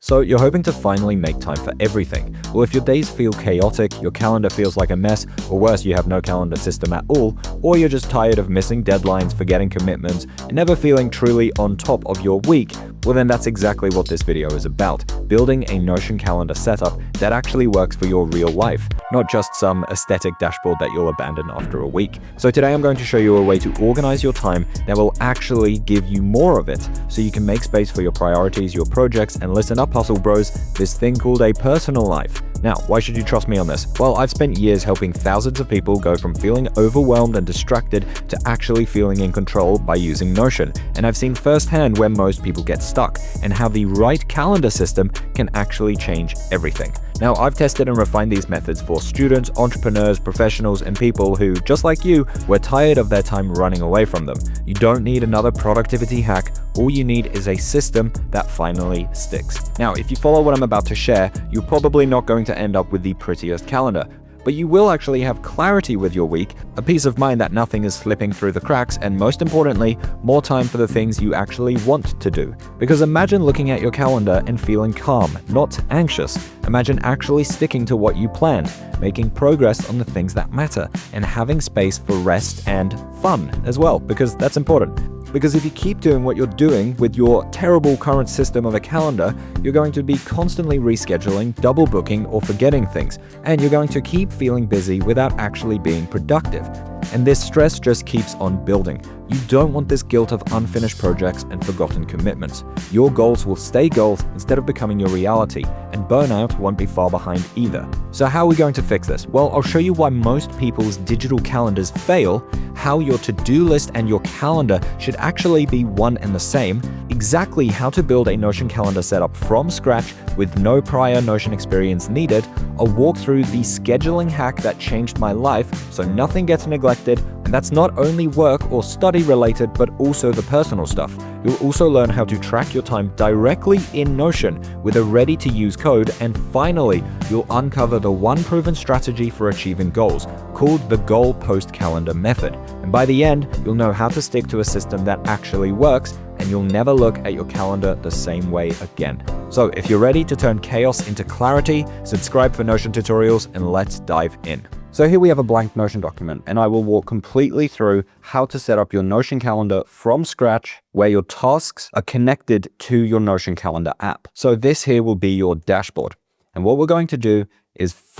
So you're hoping to finally make time for everything. Well, if your days feel chaotic, your calendar feels like a mess, or worse, you have no calendar system at all, or you're just tired of missing deadlines, forgetting commitments, and never feeling truly on top of your week, well then that's exactly what this video is about. Building a Notion calendar setup that actually works for your real life, not just some aesthetic dashboard that you'll abandon after a week. So today I'm going to show you a way to organize your time that will actually give you more of it, so you can make space for your priorities, your projects, and listen up, hustle bros, this thing called a personal life. Now, why should you trust me on this? Well, I've spent years helping thousands of people go from feeling overwhelmed and distracted to actually feeling in control by using Notion. And I've seen firsthand where most people get stuck and how the right calendar system can actually change everything. Now, I've tested and refined these methods for students, entrepreneurs, professionals, and people who, just like you, were tired of their time running away from them. You don't need another productivity hack. All you need is a system that finally sticks. Now, if you follow what I'm about to share, you're probably not going to end up with the prettiest calendar, but you will actually have clarity with your week, a peace of mind that nothing is slipping through the cracks, and most importantly, more time for the things you actually want to do. Because imagine looking at your calendar and feeling calm, not anxious. Imagine actually sticking to what you planned, making progress on the things that matter, and having space for rest and fun as well, because that's important. Because if you keep doing what you're doing with your terrible current system of a calendar, you're going to be constantly rescheduling, double booking, or forgetting things, and you're going to keep feeling busy without actually being productive. And this stress just keeps on building. You don't want this guilt of unfinished projects and forgotten commitments. Your goals will stay goals instead of becoming your reality, and burnout won't be far behind either. So how are we going to fix this? Well, I'll show you why most people's digital calendars fail, how your to-do list and your calendar should actually be one and the same, exactly how to build a Notion calendar setup from scratch with no prior Notion experience needed, I'll walk through the scheduling hack that changed my life so nothing gets neglected, and that's not only work or study related, but also the personal stuff. You'll also learn how to track your time directly in Notion with a ready-to-use code, and finally, you'll uncover the one proven strategy for achieving goals, called the Goal Post Calendar Method. And by the end, you'll know how to stick to a system that actually works, and you'll never look at your calendar the same way again. So if you're ready to turn chaos into clarity, subscribe for Notion tutorials, and let's dive in. So here we have a blank Notion document, and I will walk completely through how to set up your Notion calendar from scratch, where your tasks are connected to your Notion calendar app. So this here will be your dashboard. And what we're going to do is /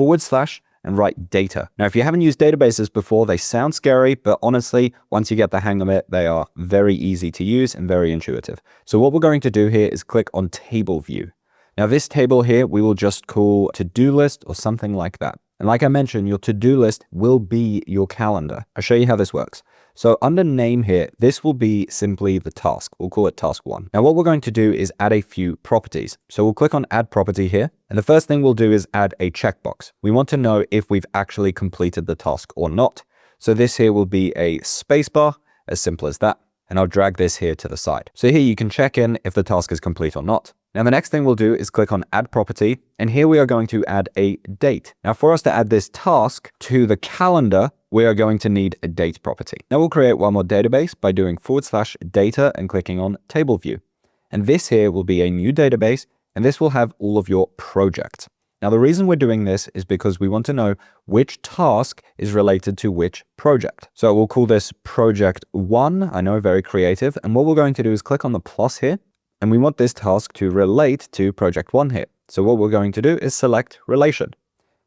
and write data. Now, if you haven't used databases before, they sound scary, but honestly, once you get the hang of it, they are very easy to use and very intuitive. So what we're going to do here is click on Table View. Now, this table here, we will just call to-do list or something like that. And like I mentioned, your to-do list will be your calendar. I'll show you how this works. So under name here, this will be simply the task. We'll call it task 1. Now what we're going to do is add a few properties. So we'll click on add property here. And the first thing we'll do is add a checkbox. We want to know if we've actually completed the task or not. So this here will be a spacebar, as simple as that. And I'll drag this here to the side. So here you can check in if the task is complete or not. Now the next thing we'll do is click on add property, and here we are going to add a date. Now for us to add this task to the calendar, we are going to need a date property. Now we'll create one more database by doing / data and clicking on table view. And this here will be a new database, and this will have all of your projects. Now the reason we're doing this is because we want to know which task is related to which project. So we'll call this project 1. I know, very creative. And what we're going to do is click on the plus here. And we want this task to relate to project 1 here. So what we're going to do is select relation.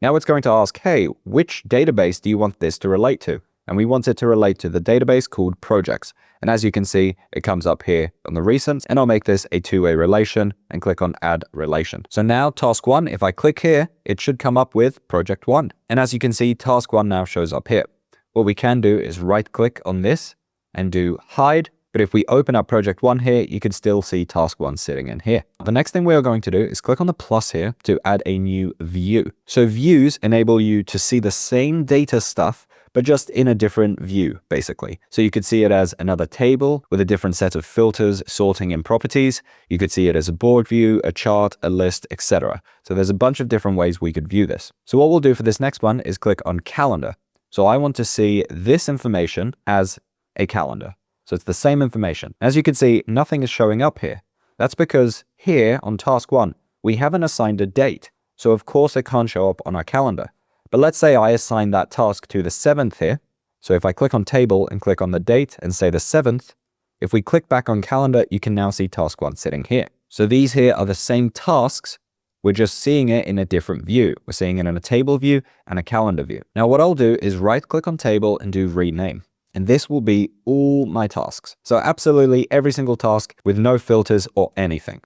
Now it's going to ask, hey, which database do you want this to relate to? And we want it to relate to the database called projects. And as you can see, it comes up here on the recents, and I'll make this a two-way relation and click on add relation. So now task 1, if I click here, it should come up with project 1. And as you can see, task 1 now shows up here. What we can do is right click on this and do hide. But if we open up project 1 here, you can still see task 1 sitting in here. The next thing we are going to do is click on the plus here to add a new view. So views enable you to see the same data stuff, but just in a different view, basically. So you could see it as another table with a different set of filters, sorting, and properties. You could see it as a board view, a chart, a list, etc. So there's a bunch of different ways we could view this. So what we'll do for this next one is click on calendar. So I want to see this information as a calendar. So it's the same information. As you can see, nothing is showing up here. That's because here on task 1, we haven't assigned a date, so of course it can't show up on our calendar. But let's say I assign that task to the 7th here. So if I click on table and click on the date and say the 7th, if we click back on calendar, you can now see task 1 sitting here. So these here are the same tasks. We're just seeing it in a different view. We're seeing it in a table view and a calendar view. Now what I'll do is right click on table and do rename. And this will be all my tasks. So absolutely every single task with no filters or anything.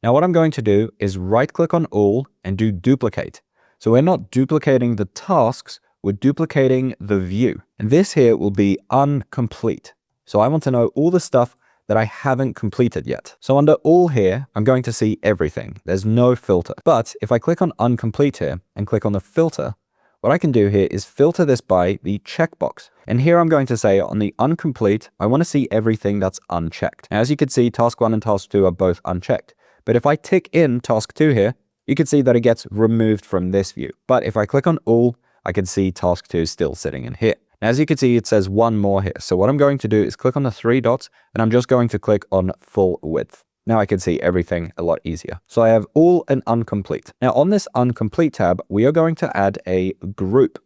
Now what I'm going to do is right click on all and do duplicate. So we're not duplicating the tasks, we're duplicating the view. And this here will be incomplete. So I want to know all the stuff that I haven't completed yet. So under all here, I'm going to see everything. There's no filter. But if I click on incomplete here and click on the filter, what I can do here is filter this by the checkbox. And here I'm going to say on the incomplete, I want to see everything that's unchecked. Now, as you can see, task 1 and task 2 are both unchecked. But if I tick in task 2 here, you can see that it gets removed from this view. But if I click on all, I can see task 2 is still sitting in here. Now, as you can see, it says one more here. So what I'm going to do is click on the 3 dots and I'm just going to click on full width. Now I can see everything a lot easier. So I have all and incomplete. Now on this incomplete tab, we are going to add a group.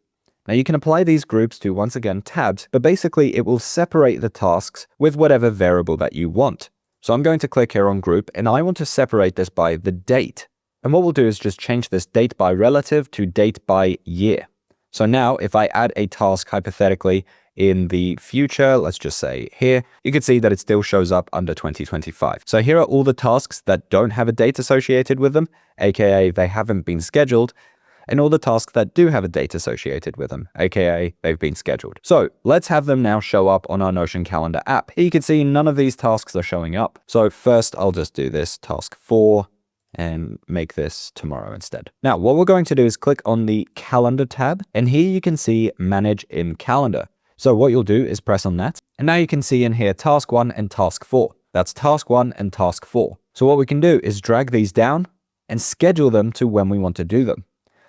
Now you can apply these groups to, once again, tabs, but basically it will separate the tasks with whatever variable that you want. So I'm going to click here on group and I want to separate this by the date. And what we'll do is just change this date by relative to date by year. So now if I add a task hypothetically in the future, let's just say here, you can see that it still shows up under 2025. So here are all the tasks that don't have a date associated with them, aka they haven't been scheduled, and all the tasks that do have a date associated with them, aka they've been scheduled. So let's have them now show up on our Notion calendar app. Here you can see none of these tasks are showing up. So first I'll just do this task 4 and make this tomorrow instead. Now, what we're going to do is click on the calendar tab, and here you can see manage in calendar. So what you'll do is press on that, and now you can see in here task 1 and task 4. That's task 1 and task 4. So what we can do is drag these down and schedule them to when we want to do them.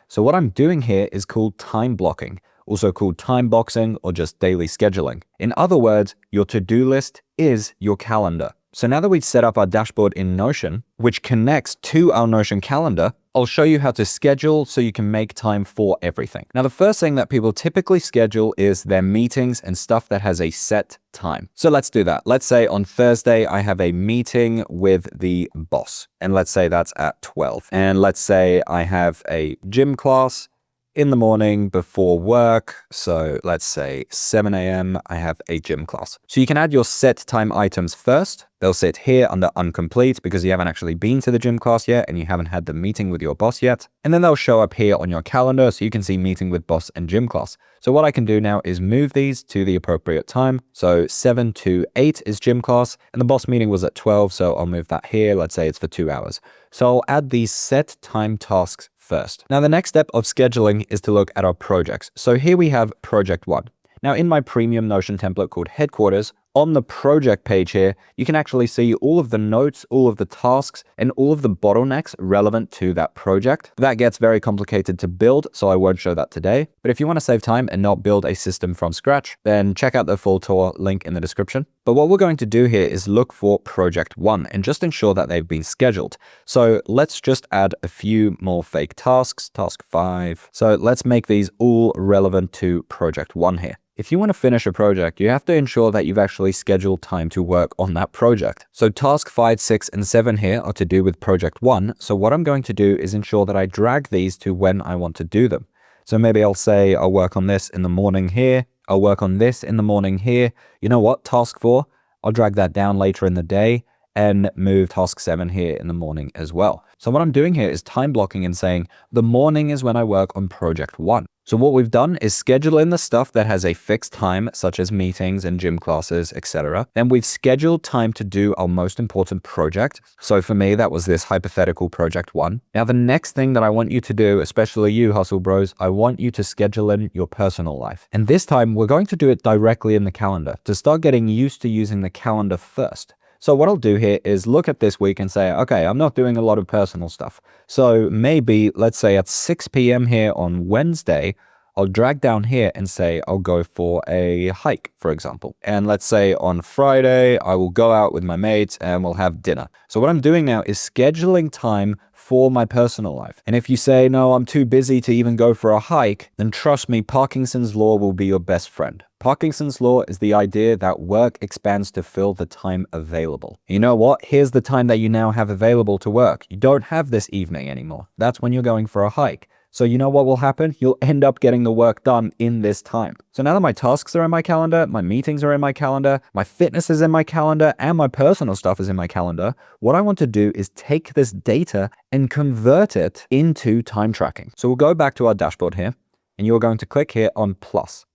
So what I'm doing here is called time blocking, also called time boxing or just daily scheduling. In other words, your to-do list is your calendar. So now that we've set up our dashboard in Notion, which connects to our Notion calendar, I'll show you how to schedule so you can make time for everything. Now, the first thing that people typically schedule is their meetings and stuff that has a set time. So let's do that. Let's say on Thursday, I have a meeting with the boss, and let's say that's at 12. And let's say I have a gym class in the morning before work. So let's say 7 a.m. I have a gym class. So you can add your set time items first. They'll sit here under incomplete because you haven't actually been to the gym class yet and you haven't had the meeting with your boss yet. And then they'll show up here on your calendar so you can see meeting with boss and gym class. So what I can do now is move these to the appropriate time. So 7 to 8 is gym class and the boss meeting was at 12. So I'll move that here. Let's say it's for 2 hours. So I'll add these set time tasks first. Now, the next step of scheduling is to look at our projects. So here we have project 1. Now, in my premium Notion template called Headquarters, on the project page here, you can actually see all of the notes, all of the tasks, and all of the bottlenecks relevant to that project. That gets very complicated to build, so I won't show that today. But if you want to save time and not build a system from scratch, then check out the full tour link in the description. But what we're going to do here is look for project 1 and just ensure that they've been scheduled. So let's just add a few more fake tasks, task 5. So let's make these all relevant to project 1 here. If you want to finish a project, you have to ensure that you've actually scheduled time to work on that project. So task 5, 6, and 7 here are to do with project 1. So what I'm going to do is ensure that I drag these to when I want to do them. So maybe I'll say I'll work on this in the morning here. I'll work on this in the morning here. You know what? Task 4, I'll drag that down later in the day and move task 7 here in the morning as well. So what I'm doing here is time blocking and saying the morning is when I work on project 1. So what we've done is schedule in the stuff that has a fixed time, such as meetings and gym classes, etc. Then we've scheduled time to do our most important project. So for me, that was this hypothetical project 1. Now, the next thing that I want you to do, especially you hustle bros, I want you to schedule in your personal life. And this time we're going to do it directly in the calendar to start getting used to using the calendar first. So what I'll do here is look at this week and say, okay, I'm not doing a lot of personal stuff. So maybe, let's say at 6 p.m. here on Wednesday, I'll drag down here and say I'll go for a hike, for example. And let's say on Friday, I will go out with my mates and we'll have dinner. So what I'm doing now is scheduling time for my personal life. And if you say, no, I'm too busy to even go for a hike, then trust me, Parkinson's law will be your best friend. Parkinson's law is the idea that work expands to fill the time available. You know what? Here's the time that you now have available to work. You don't have this evening anymore. That's when you're going for a hike. So you know what will happen? You'll end up getting the work done in this time. So now that my tasks are in my calendar, my meetings are in my calendar, my fitness is in my calendar, and my personal stuff is in my calendar, what I want to do is take this data and convert it into time tracking. So we'll go back to our dashboard here, and you're going to click here on plus.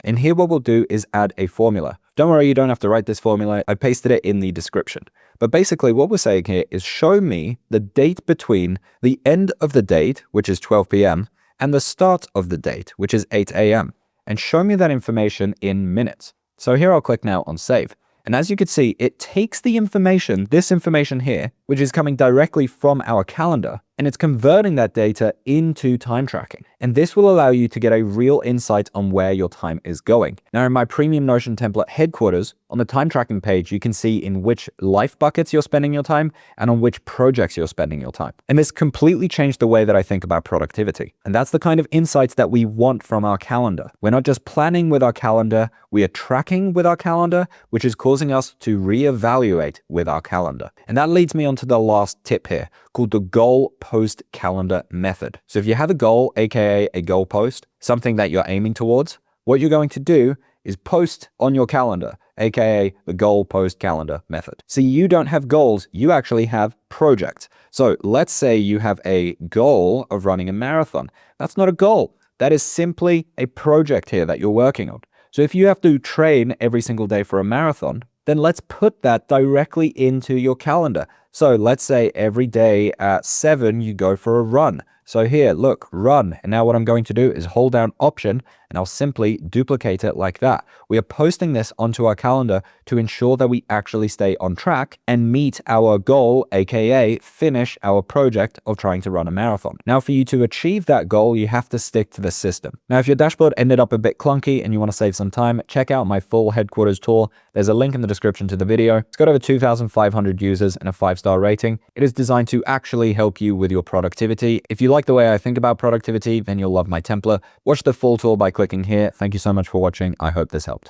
And here what we'll do is add a formula. Don't worry, you don't have to write this formula. I pasted it in the description. But basically what we're saying here is show me the date between the end of the date, which is 12 p.m., and the start of the date, which is 8 a.m. And show me that information in minutes. So here I'll click now on save. And as you can see, it takes the information, this information here, which is coming directly from our calendar, and it's converting that data into time tracking. And this will allow you to get a real insight on where your time is going. Now, in my premium Notion template headquarters, on the time tracking page, you can see in which life buckets you're spending your time and on which projects you're spending your time. And this completely changed the way that I think about productivity. And that's the kind of insights that we want from our calendar. We're not just planning with our calendar, we are tracking with our calendar, which is causing us to reevaluate with our calendar. And that leads me on to the last tip here, called the goal post calendar method. So if you have a goal, aka a goal post, something that you're aiming towards, what you're going to do is post on your calendar, aka the goal post calendar method. See, you don't have goals, you actually have projects. So let's say you have a goal of running a marathon. That's not a goal. That is simply a project here that you're working on. So if you have to train every single day for a marathon, then let's put that directly into your calendar. So let's say every day at 7, you go for a run. So here, look, run. And now what I'm going to do is hold down Option, and I'll simply duplicate it like that. We are posting this onto our calendar to ensure that we actually stay on track and meet our goal, aka finish our project of trying to run a marathon. Now, for you to achieve that goal, you have to stick to the system. Now, if your dashboard ended up a bit clunky and you want to save some time, check out my full headquarters tour. There's a link in the description to the video. It's got over 2,500 users and a 5-star rating. It is designed to actually help you with your productivity. If you like the way I think about productivity, then you'll love my template. Watch the full tour by clicking here. Thank you so much for watching. I hope this helped.